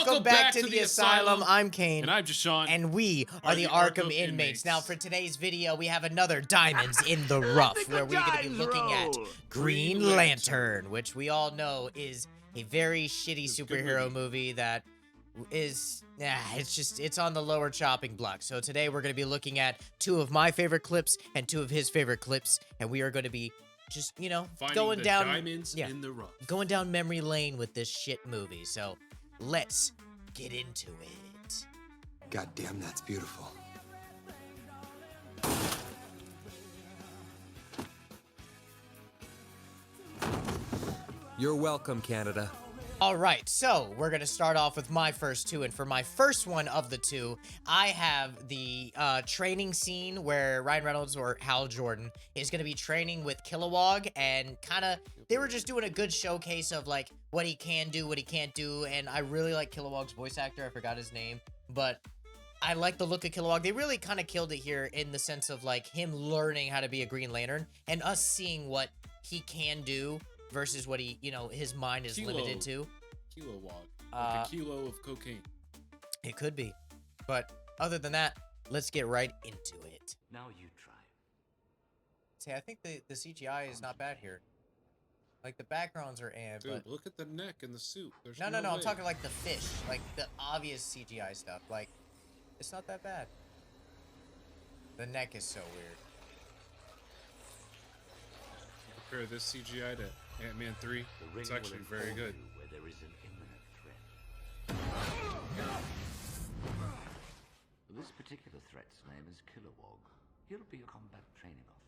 Welcome back to the Asylum. I'm Kane. And I'm Deshaun. And we are the ARKHAM inmates. Now, for today's video, we have another Diamonds in the Rough, where we're going to be looking at Green Lantern, which we all know is a very shitty superhero movie that is, it's on the lower chopping block. So today we're going to be looking at two of my favorite clips and two of his favorite clips, and we are going to be just, you know, going down diamonds in the rough. Going down memory lane with this shit movie. So let's get into it. God damn, that's beautiful. You're welcome, Canada. All right, so we're going to start off with my first two, and for my first one of the two, I have the training scene where Ryan Reynolds, or Hal Jordan, is going to be training with Kilowog, and kind of, they were just doing a good showcase of, like, what he can do, what he can't do, and I really like Kilowog's voice actor. I forgot his name, but I like the look of Kilowog. They really kind of killed it here in the sense of, like, him learning how to be a Green Lantern, and us seeing what he can do versus what he, you know, his mind is limited to. Kilowog. Like a kilo of cocaine. It could be. But other than that, let's get right into it. Now you try. See, I think the CGI is not bad here. Like, the backgrounds are Dude, but... look at the neck and the suit. There's No, way. I'm talking like the fish. Like, the obvious CGI stuff. Like, it's not that bad. The neck is so weird. Compare this CGI to Ant-Man 3. It's actually very good. Where there is an imminent threat. This particular threat's name is Kilowog. He'll be a combat training officer.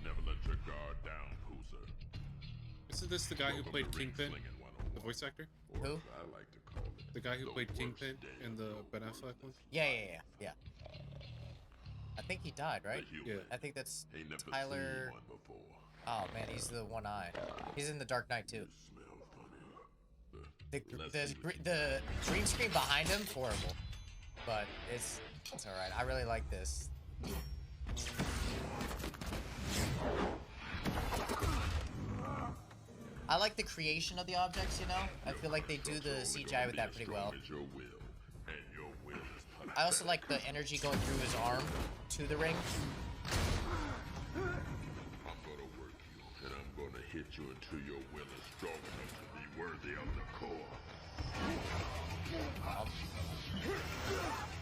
Never let your guard down, Poozer. Isn't this the guy who played Kingpin? The voice actor? Who? I like to call it. The guy who played Kingpin in the Ben Affleck one? Yeah. I think he died, right? Yeah. I think that's Ain't never Tyler... seen one before. Oh, man, he's the one eye. He's in The Dark Knight, too. Smell funny. The green screen behind him, horrible. But it's alright. I really like this. I like the creation of the objects, you know? I feel like they do the CGI with that pretty well. I also like the energy going through his arm to the ring. I'm gonna work you, and I'm gonna hit you until your will is strong enough to be worthy of the core.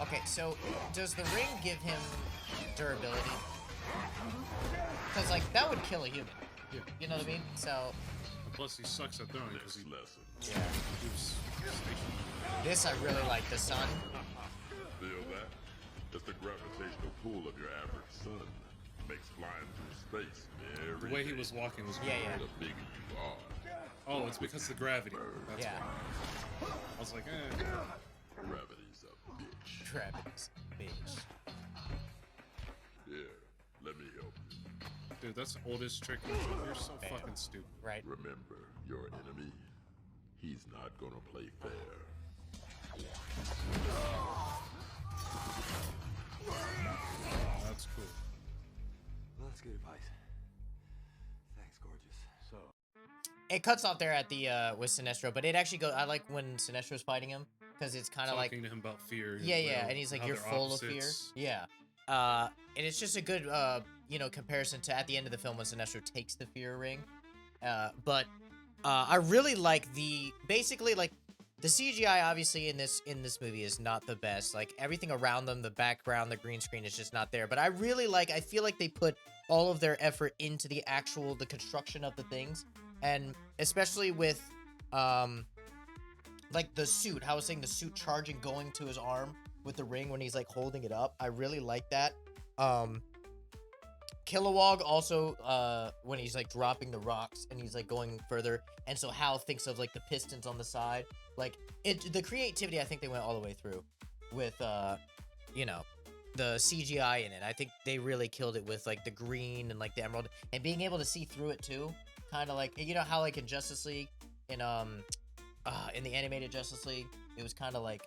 Okay, so does the ring give him durability? Because, like, that would kill a human. Yeah. You know what I mean? So... Plus, he sucks at throwing because he Yeah. was stationary. This I really like. The sun. Feel that? Just the gravitational pull of your average sun makes flying through space very The way he was walking was Yeah. The bigger you are, Oh, it's because of the gravity. That's Yeah. why. I was like, gravity's a bitch. Gravity's a bitch. Here, let me help you. Dude, that's the oldest trick. You're so fucking stupid. Right. Remember, your enemy, he's not gonna play fair. That's cool. Well, that's good advice. Thanks, gorgeous. So, It cuts off there at the with Sinestro, but it actually goes. I like when Sinestro's fighting him because it's kind of like Talking to him about fear. yeah, and he's like, how you're they're full of fear. opposites. Yeah. And it's just a good you know, comparison to at the end of the film when Sinestro takes the fear ring. But I really like the basically like the CGI obviously in this movie is not the best. Like everything around them, the background, the green screen is just not there. But I feel like they put all of their effort into the construction of the things. And especially with like the suit, how I was saying the suit charging going to his arm with the ring when he's like holding it up. I really like that. Kilowog also when he's like dropping the rocks and he's like going further, and so Hal thinks of like the pistons on the side. Like the creativity, I think they went all the way through with you know, the CGI in it. I think they really killed it with like the green and like the emerald and being able to see through it too. Kind of like, you know how like in Justice League in the animated Justice League, it was kind of like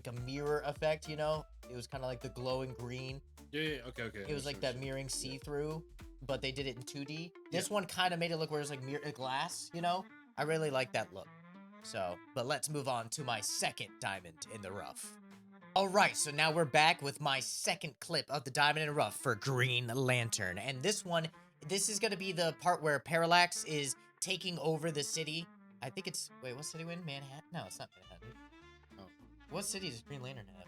a mirror effect, you know? It was kind of like the glowing green. Yeah, okay. It was like that mirroring see-through, but they did it in 2D. This one kind of made it look where it was like glass, you know? I really like that look. So, but let's move on to my second diamond in the rough. Alright, so now we're back with my second clip of the diamond in the rough for Green Lantern. And this is gonna be the part where Parallax is taking over the city. I think it's, wait, what city we in? Manhattan? No, it's not Manhattan. Oh. What city does Green Lantern have?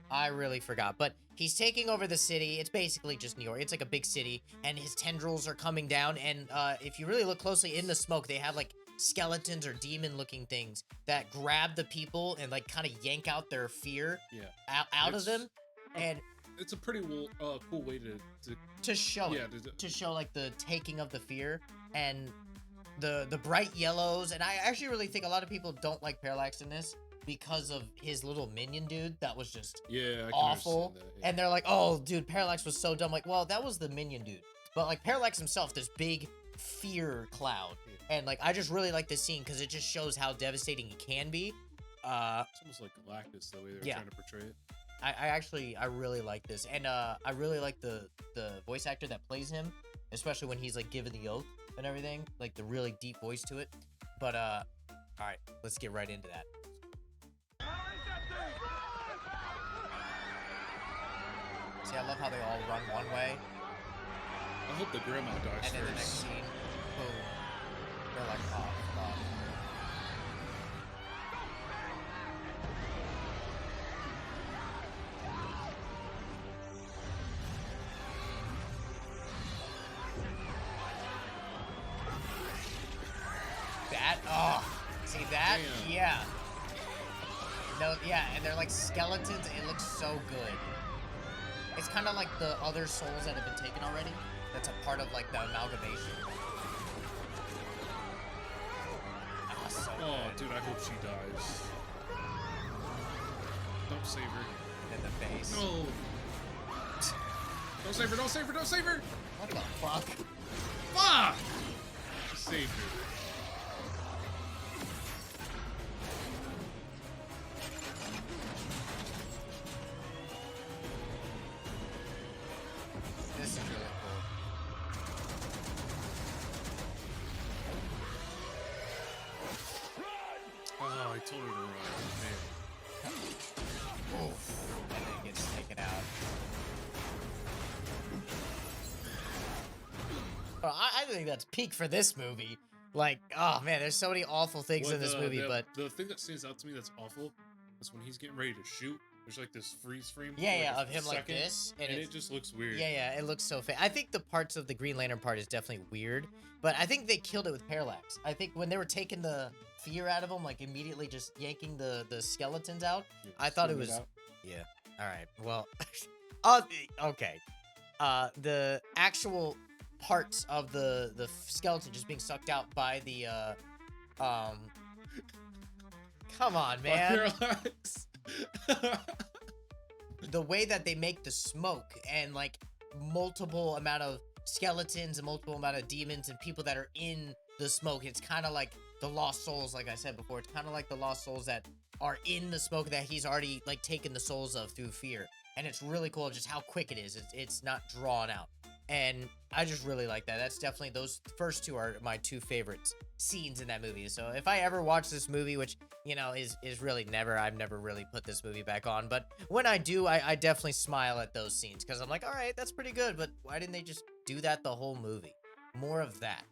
I really forgot, but he's taking over the city. It's basically just New York. It's like a big city, and his tendrils are coming down, and if you really look closely in the smoke, they have like skeletons or demon-looking things that grab the people and like kind of yank out their fear out of them, and it's a pretty cool way to show to show like the taking of the fear and the bright yellows. And I actually really think a lot of people don't like Parallax in this because of his little minion dude that was just awful. And they're like, oh dude, Parallax was so dumb. Like, well, that was the minion dude, but like Parallax himself, this big fear cloud. And like I just really like this scene because it just shows how devastating he can be. It's almost like Galactus, the way they're trying to portray it. I really like this, and I really like the voice actor that plays him, especially when he's like giving the oath and everything, like the really deep voice to it. But all right, let's get right into that. See, I love how they all run one way. I hope the grandma dies and then the next scene, boom, they're like, oh, fuck. That, oh, see that? Damn. Yeah. No, yeah, and they're like skeletons. It looks so good. It's kind of like the other souls that have been taken already. That's a part of like the amalgamation. Oh, so good. Dude, I hope she dies. Don't save her. In the face. No. Don't save her, don't save her, don't save her! What the fuck? Fuck! She saved her. This is really cool. Oh, I told her to run. Man. Oof. And then it gets taken out. Well, I think that's peak for this movie. Like, oh man, there's so many awful things in this movie, but the thing that stands out to me that's awful is when he's getting ready to shoot. There's like this freeze frame. Of him like this, and it just looks weird. Yeah, it looks so fake. I think the parts of the Green Lantern part is definitely weird, but I think they killed it with Parallax. I think when they were taking the fear out of him, like immediately just yanking the skeletons out, I thought it was yeah. All right, well, okay. The actual parts of the skeleton just being sucked out by the come on, man. Parallax. The way that they make the smoke and like multiple amount of skeletons and multiple amount of demons and people that are in the smoke, it's kind of like the lost souls. Like I said before, it's kind of like the lost souls that are in the smoke that he's already like taken the souls of through fear. And it's really cool just how quick it is. It's not drawn out. And I just really like that. That's definitely, those first two are my two favorite scenes in that movie. So if I ever watch this movie, which, you know, is really never, I've never really put this movie back on. But when I do, I definitely smile at those scenes because I'm like, all right, that's pretty good. But why didn't they just do that the whole movie? More of that.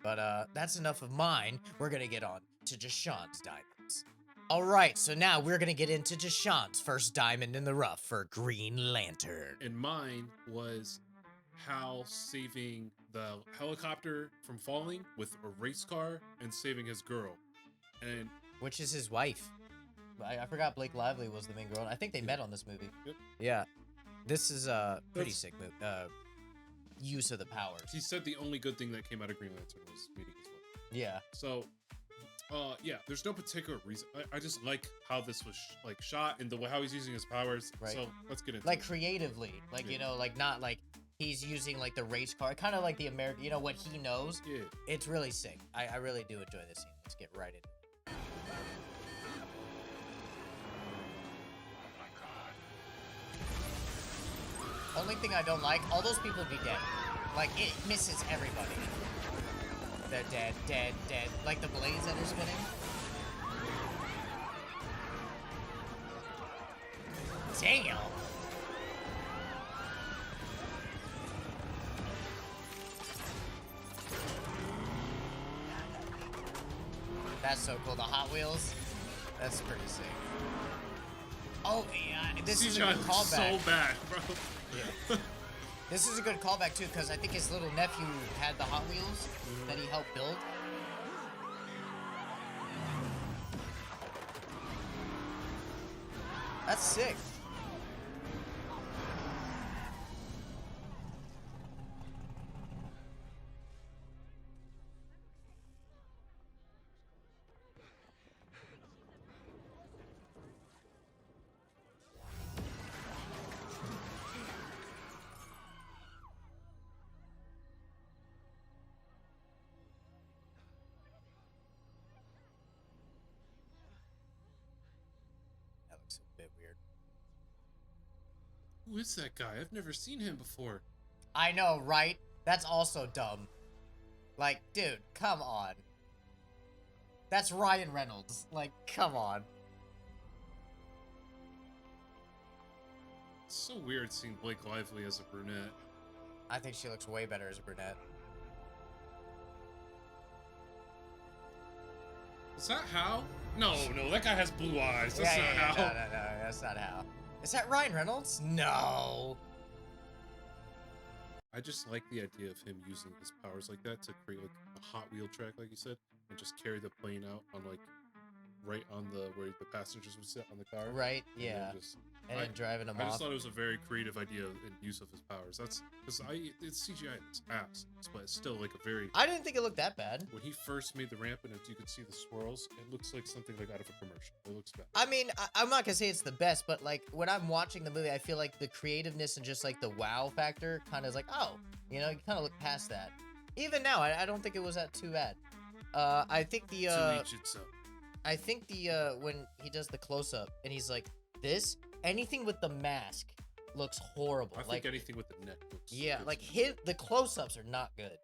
But that's enough of mine. We're going to get on to Jashawn's diamonds. All right, so now we're going to get into Jashawn's first diamond in the rough for Green Lantern. And mine was Hal saving the helicopter from falling with a race car and saving his girl. And which is his wife. I forgot Blake Lively was the main girl. I think they met on this movie. Yep. Yeah. This is a pretty sick move. Use of the powers. He said the only good thing that came out of Green Lantern was meeting his wife. Yeah. So, yeah, there's no particular reason. I just like how this was like shot and the way how he's using his powers. Right. So let's get into like it. Creatively, like you know, like not like he's using like the race car, kind of like the American, you know, what he knows. Yeah. It's really sick. I really do enjoy this scene. Let's get right into it. Only thing I don't like, all those people would be dead. Like, it misses everybody. They're dead, dead, dead. Like the blades that are spinning. Damn. That's so cool. The Hot Wheels. That's pretty sick. Oh, yeah. This is a CGI good looks so callback. bad, bro. Yeah. This is a good callback too, because I think his little nephew had the Hot Wheels that he helped build. That's sick. That looks a bit weird. Who is that guy? I've never seen him before. I know, right? That's also dumb. Like, dude, come on. That's Ryan Reynolds. Like, come on. It's so weird seeing Blake Lively as a brunette. I think she looks way better as a brunette. Is that Hal? No, that guy has blue eyes. That's not No, Hal. that's not how. Is that Ryan Reynolds? No. I just like the idea of him using his powers like that to create like a Hot Wheel track, like you said, and just carry the plane out on like right on the where the passengers would sit on the car. Right? And then Yeah. just- And then driving them I off. just thought it was a very creative idea and use of his powers. That's because it's CGI, it's ass, but it's still like a very. I didn't think it looked that bad. When he first made the ramp and you could see the swirls, it looks like something like out of a commercial. It looks bad. I mean, I'm not gonna say it's the best, but like when I'm watching the movie, I feel like the creativeness and just like the wow factor kind of is like, oh, you know, you kind of look past that. Even now, I don't think it was that too bad. I think the To each its own. I think the when he does the close up and he's like this, anything with the mask looks horrible. I like think anything with the neck looks. yeah, good like to me. the close ups are not good.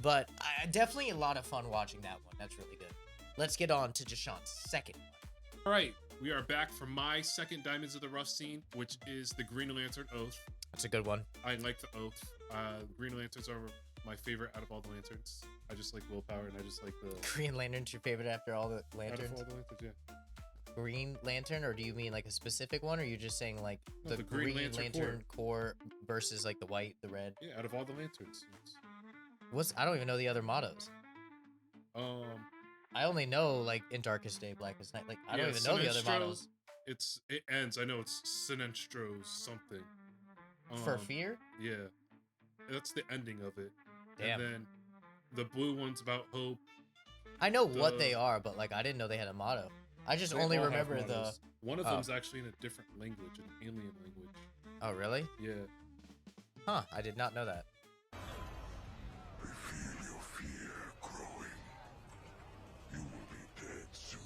But definitely a lot of fun watching that one. That's really good. Let's get on to Jashawn's second one. All right, we are back for my second Diamonds of the Rough scene, which is the Green Lantern Oath. That's a good one. I like the Oath. Green Lanterns are my favorite out of all the lanterns. I just like willpower, and I just like the Green Lantern's your favorite after all the out of lanterns? all the lanterns. Yeah. Green Lantern, or do you mean like a specific one, or you're just saying like No, the, the Green Lantern core versus like the white, the red? Yeah, out of all the lanterns. I don't even know the other mottos. I only know like in Darkest Day, Blackest Night. Like I don't even know the other mottos. It ends. I know it's Sinestro something. For fear? Yeah, that's the ending of it. Damn. And then the blue one's about hope. I know what they are, but like I didn't know they had a motto. I just They only all have remember the. mottos. One of oh. them's actually in a different language, an alien language. Oh really? Yeah. Huh? I did not know that. I feel your fear growing. You will be dead soon.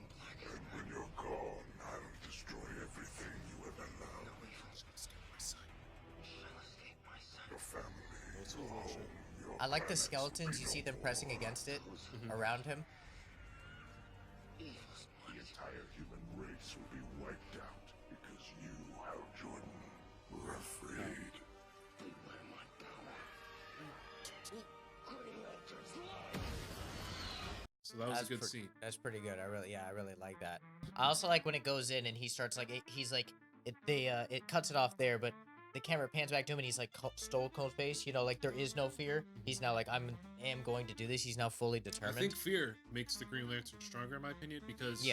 And when you're gone, I'll destroy everything you ever loved. Your family, your home, your I like the planets, skeletons. You see them pressing against it around him. The entire human race will be wiped out because you, Hal Jordan, were afraid. Beware my power. So that was a good scene. That's pretty good. I really like that. I also like when it goes in and he starts like he's like it cuts it off there, but the camera pans back to him and he's like stole cold face. You know, like there is no fear. He's now like I am going to do this. He's now fully I determined. think fear makes the Green Lantern stronger, in my opinion, because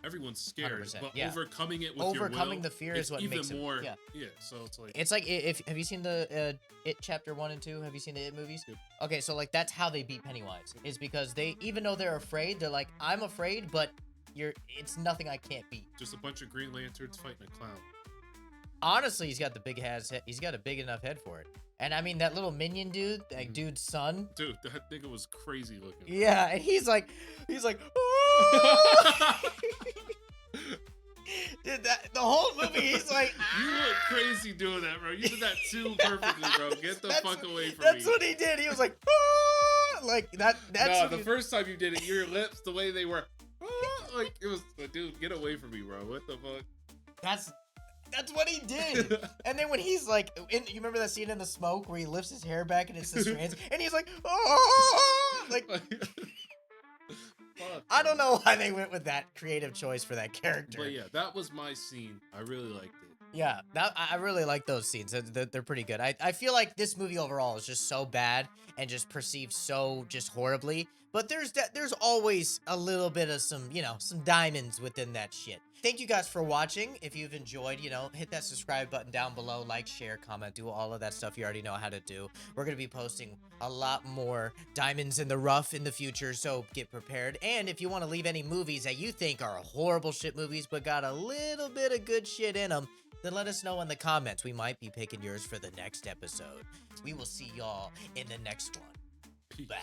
everyone's scared, 100%, but yeah. overcoming it with Overcoming your will, the fear it's is what even makes him- more. yeah. So it's like It's like if have you seen the It Chapter 1 and 2? Have you seen the It movies? Yep. Okay, so like that's how they beat Pennywise. Is because they even though they're afraid, they're like I'm afraid, but it's nothing I can't beat. just a bunch of Green Lanterns fighting a clown. Honestly, he's got the big head. He's got a big enough head for it. And I mean that little minion dude, like dude's son. Dude, that nigga was crazy looking. Yeah, and he's like, "Ah!" Dude, the whole movie, he's like, You look crazy doing that, bro. You did that too perfectly, bro. Get the fuck away from That's me. what he did. He was like, "Ah!" like that. That's No, what the he- first time you did it, your lips, the way they were, Like, it was like, dude, get away from me, bro. What the fuck? That's what he did. And then when he's like, you remember that scene in the smoke where he lifts his hair back and it's the strands, and he's like, oh, like. Fuck, I don't man. know why they went with that creative choice for that character. But yeah, that was my scene. I really liked it. Yeah, I really like those scenes. They're pretty good. I feel like this movie overall is just so bad and just perceived so just horribly. But there's always a little bit of some diamonds within that shit. Thank you guys for watching. If you've enjoyed, hit that subscribe button down below, like, share, comment, do all of that stuff you already know how to do. We're going to be posting a lot more diamonds in the rough in the future, so get prepared. And if you want to leave any movies that you think are horrible shit movies but got a little bit of good shit in them, then let us know in the comments. We might be picking yours for the next episode. We will see y'all in the next one. Peace. Bye.